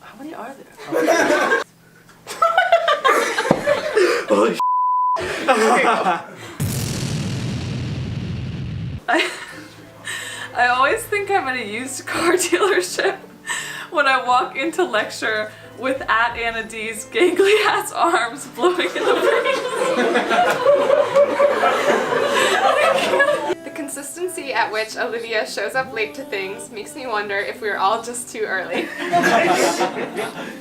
How many are there? Holy shit. I always think I'm at a used car dealership when I walk into lecture with Anna D's gangly ass arms blowing in the breeze. The consistency at which Olivia shows up late to things makes me wonder if we're all just too early.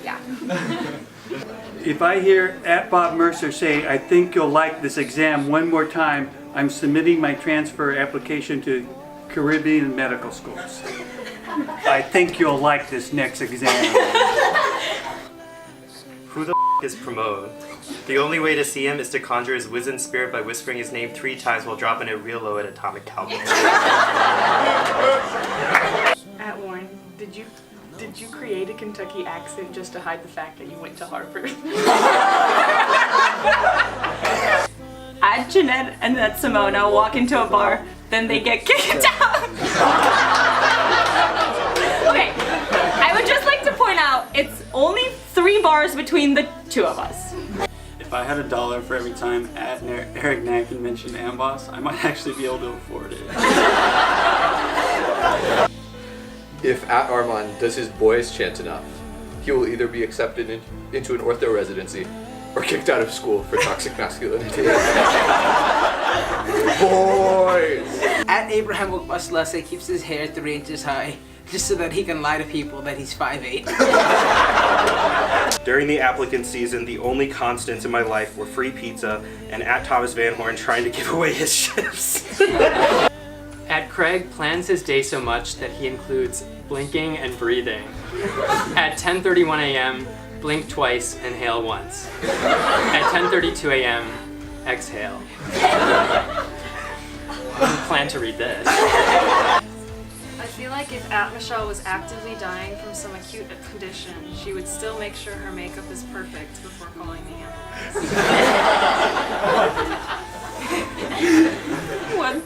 Yeah. If I hear Bob Mercer say, "I think you'll like this exam" one more time, I'm submitting my transfer application to Caribbean medical schools. I think you'll like this next exam. Who the is Pramod? The only way to see him is to conjure his wizened spirit by whispering his name 3 times while dropping it real low at atomic calculus. At Warren, did you create a Kentucky accent just to hide the fact that you went to Harvard? Jeanette and that Simona walk into a bar, then they get kicked out. Okay, I would just like to point out it's only 3 bars between the 2 of us. If I had $1 for every time Eric Nacken mentioned Amboss, I might actually be able to afford it. If Armand does his boys chant enough, he will either be accepted into an ortho residency or kicked out of school for toxic masculinity. Boys! Abraham Waslase keeps his hair 3 inches high just so that he can lie to people that he's 5'8". During the applicant season, the only constants in my life were free pizza and Thomas Van Horn trying to give away his shifts. Craig plans his day so much that he includes blinking and breathing. At 10:31 a.m., blink twice, inhale once. At 10:32 a.m., exhale. I plan to read this. I feel like if Michelle was actively dying from some acute condition, she would still make sure her makeup is perfect before calling the ambulance. One.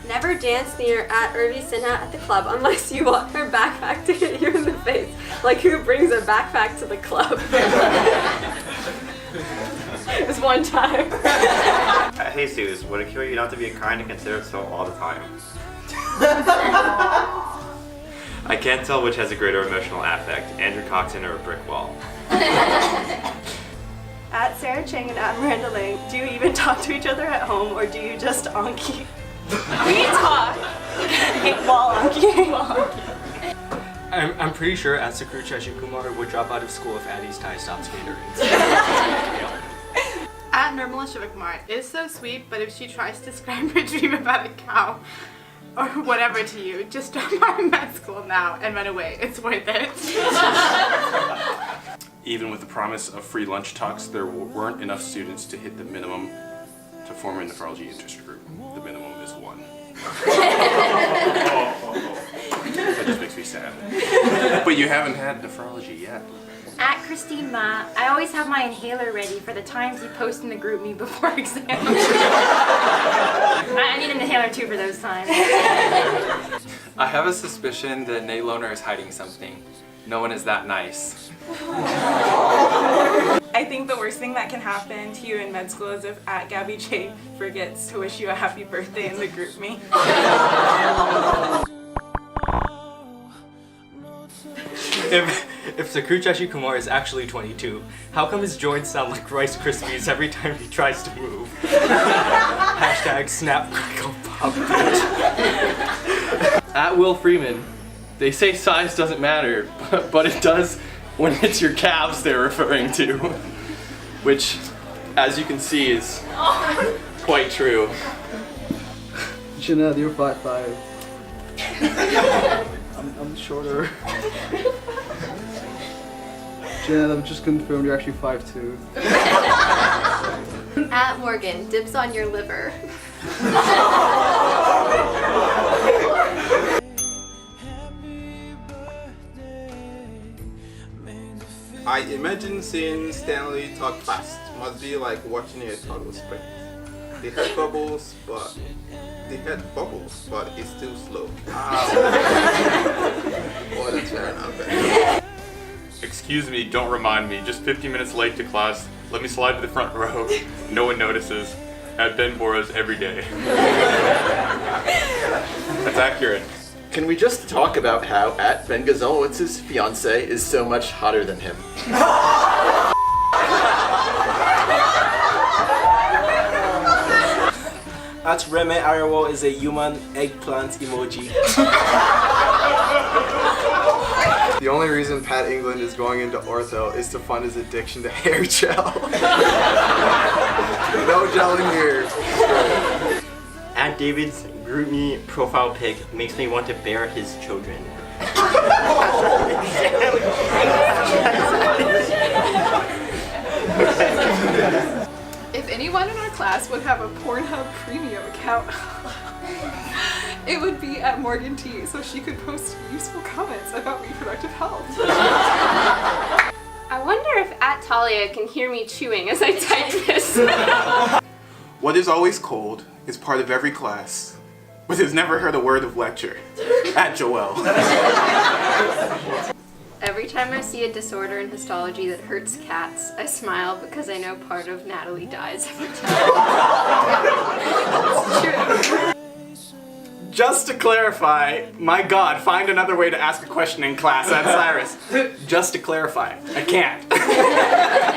Never dance near Urvi Sinha at the club unless you want her backpack to hit you in the face. Like, who brings a backpack to the club? It was one time. Hey Suze, would it kill you not to be kind and considerate soul all the time? I can't tell which has a greater emotional affect, Andrew Coxon or a brick wall. At Sarah Chang and at Miranda Lang, do you even talk to each other at home or do you just Anki? We talk! While Anki. I'm pretty sure at Sakrucha Kumar would drop out of school if Addie's tie stops catering. At Nirmala Shivakumar, it's so sweet, but if she tries to describe her dream about a cow or whatever to you, just drop out of med school now and run away. It's worth it. Even with the promise of free lunch talks, there weren't enough students to hit the minimum to form a nephrology interest group. The minimum is 1. That just makes me sad. But you haven't had nephrology yet. At Christine Ma, I always have my inhaler ready for the times you post in the group me before exam. I need an inhaler too for those times. I have a suspicion that Nate Loner is hiding something. No one is that nice. I think the worst thing that can happen to you in med school is if at Gabby J forgets to wish you a happy birthday in the group me. If Sakrucha Kumar is actually 22, how come his joints sound like Rice Krispies every time he tries to move? Hashtag snap crackle pop bitch. At Will Freeman, they say size doesn't matter, but it does when it's your calves they're referring to. Which, as you can see, is quite true. Jeanette, you're 5'5". I'm shorter. Jeanette, I've just confirmed you're actually 5'2". At Morgan, dibs on your liver. I imagine seeing Stanley talk fast must be like watching a toddler sprint. They had bubbles, but it's still slow. Oh, that's fair enough. Excuse me, don't remind me. Just 15 minutes late to class. Let me slide to the front row. No one notices. At Ben Bora's every day. That's accurate. Can we just talk about how at Ben Gazowitz's fiance is so much hotter than him? At Reme Ariwo is a human eggplant emoji. The only reason Pat England is going into ortho is to fund his addiction to hair gel. No gelling here. At David's GroupMe profile pic makes me want to bear his children. If anyone in our class would have a Pornhub premium account, it would be at Morgan T, so she could post useful comments about reproductive health. I wonder if at Talia can hear me chewing as I type this. What is always cold is part of every class, but has never heard a word of lecture. At Joelle. Every time I see a disorder in histology that hurts cats, I smile because I know part of Natalie dies every time. It's true. Just to clarify, my god, find another way to ask a question in class at Cyrus. Just to clarify, I can't.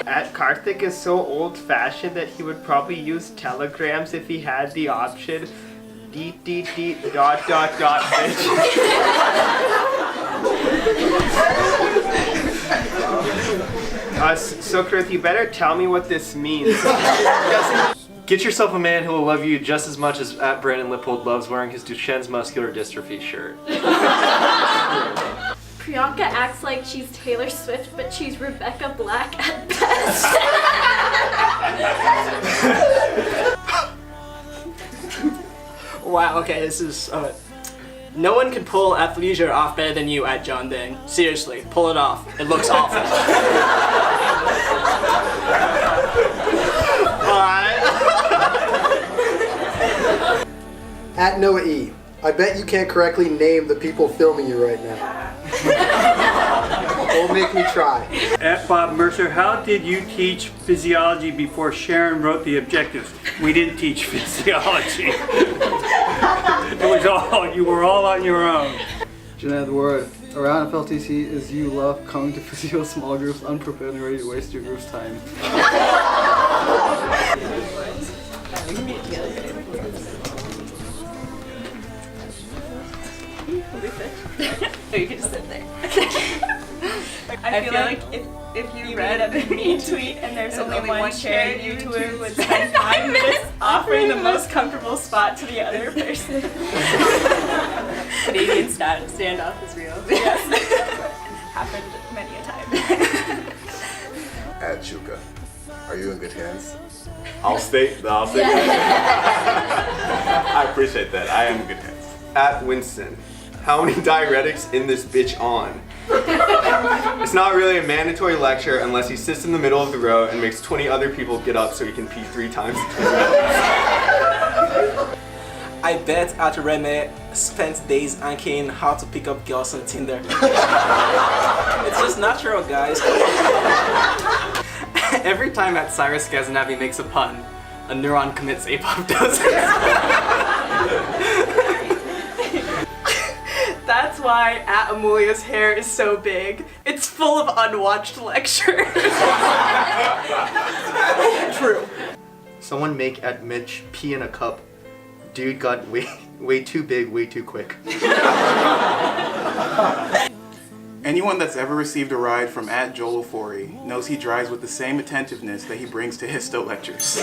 At Karthik is so old-fashioned that he would probably use telegrams if he had the option. Deet deet deet dot dot dot bitch. Sukrit, you better tell me what this means. Get yourself a man who will love you just as much as at Brandon Lippold loves wearing his Duchenne's muscular dystrophy shirt. Priyanka acts like she's Taylor Swift, but she's Rebecca Black at best. Wow, okay, this is, no one can pull athleisure off better than you at John Ding. Seriously, pull it off. It looks awful. At Noah E. I bet you can't correctly name the people filming you right now. Don't make me try. At Bob Mercer, how did you teach physiology before Sharon wrote the objectives? We didn't teach physiology. It was all, you were all on your own. Jeanette, the word around FLTC is you love coming to physio small groups unprepared and ready to waste your group's time. Or you could just sit there. I feel like if you read a mean tweet and there's only one chair, you two would spend 5 minutes offering the most comfortable spot to the other person. Canadian standoff is real. Yes. Happened many a time. At Chuka, are you in good hands? Allstate, the Allstate. I appreciate that. I am in good hands. At Winston, how many diuretics in this bitch on? It's not really a mandatory lecture unless he sits in the middle of the row and makes 20 other people get up so he can pee 3 times. I bet at Reme spent days anking how to pick up girls on Tinder. It's just natural, guys. Every time at CyrusGhaznavi makes a pun, a neuron commits apoptosis. That's why at Amelia's hair is so big. It's full of unwatched lectures. True. Someone make at Mitch pee in a cup. Dude got way too big, way too quick. Anyone that's ever received a ride from at Joel Ofori knows he drives with the same attentiveness that he brings to histo lectures.